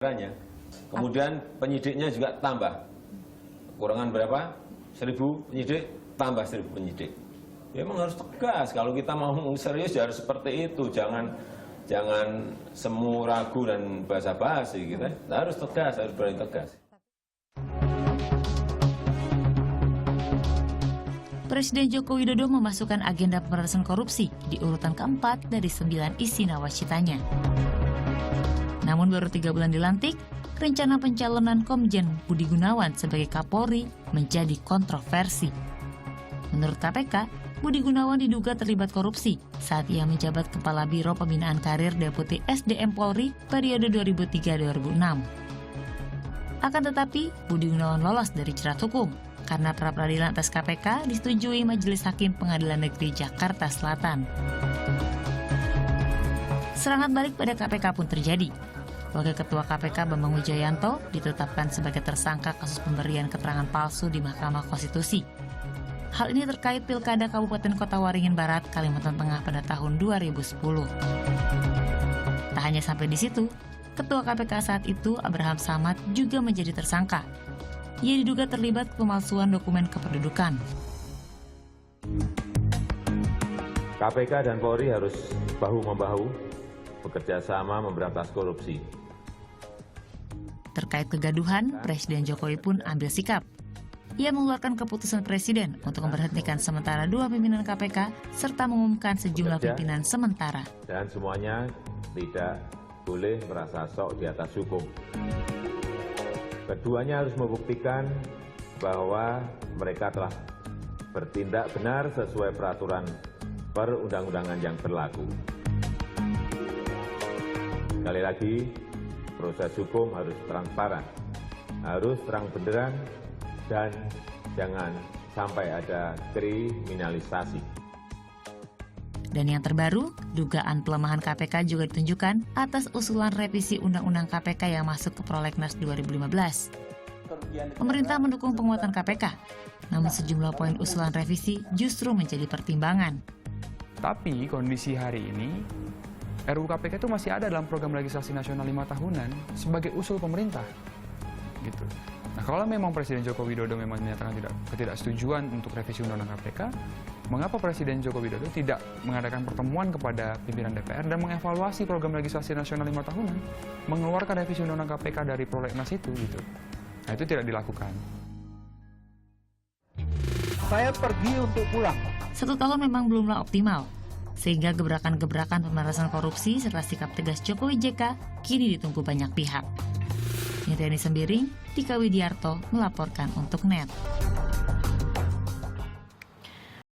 Kemudian penyidiknya juga tambah. Kurangan berapa? 1.000 penyidik, tambah 1.000 penyidik. Ya memang harus tegas. Kalau kita mau serius ya harus seperti itu. Jangan semu ragu dan basa-basi. Kita harus tegas, harus berani tegas. Presiden Joko Widodo memasukkan agenda pemberantasan korupsi di urutan keempat dari 9 isi nawacitanya. Namun baru 3 bulan dilantik, rencana pencalonan Komjen Budi Gunawan sebagai Kapolri menjadi kontroversi. Menurut KPK, Budi Gunawan diduga terlibat korupsi saat ia menjabat Kepala Biro Pembinaan Karir Deputi SDM Polri periode 2003-2006. Akan tetapi, Budi Gunawan lolos dari jerat hukum karena pra-peradilan atas KPK disetujui Majelis Hakim Pengadilan Negeri Jakarta Selatan. Serangan balik pada KPK pun terjadi. Wakil Ketua KPK Bambang Wijoyanto ditetapkan sebagai tersangka kasus pemberian keterangan palsu di Mahkamah Konstitusi. Hal ini terkait Pilkada Kabupaten Kota Waringin Barat, Kalimantan Tengah pada tahun 2010. Tak hanya sampai di situ, Ketua KPK saat itu, Abraham Samad, juga menjadi tersangka. Ia diduga terlibat pemalsuan dokumen kependudukan. KPK dan Polri harus bahu-membahu bekerja sama memberantas korupsi. Terkait kegaduhan, Presiden Jokowi pun ambil sikap. Ia mengeluarkan keputusan Presiden untuk memberhentikan sementara 2 pimpinan KPK serta mengumumkan sejumlah pimpinan sementara. Dan semuanya tidak boleh merasa sok di atas hukum. Keduanya harus membuktikan bahwa mereka telah bertindak benar sesuai peraturan perundang-undangan yang berlaku. Sekali lagi, proses hukum harus transparan, harus terang benderang, dan jangan sampai ada kriminalisasi. Dan yang terbaru, dugaan pelemahan KPK juga ditunjukkan atas usulan revisi Undang-Undang KPK yang masuk ke Prolegnas 2015. Pemerintah mendukung penguatan KPK, namun sejumlah poin usulan revisi justru menjadi pertimbangan. Tapi kondisi hari ini, RUU KPK itu masih ada dalam program legislasi nasional 5 tahunan sebagai usul pemerintah. Gitu. Nah, kalau memang Presiden Joko Widodo memang menyatakan ketidaksetujuan untuk revisi Undang-Undang KPK, mengapa Presiden Joko Widodo tidak mengadakan pertemuan kepada pimpinan DPR dan mengevaluasi program legislasi nasional 5 tahunan, mengeluarkan revisi Undang-Undang KPK dari prolegnas itu, gitu. Nah, itu tidak dilakukan. Saya pergi untuk pulang. 1 tahun memang belumlah optimal, sehingga gebrakan-gebrakan pemberantasan korupsi serta sikap tegas Jokowi JK kini ditunggu banyak pihak. Niteni Sembiring, Dika Widiarto melaporkan untuk NET.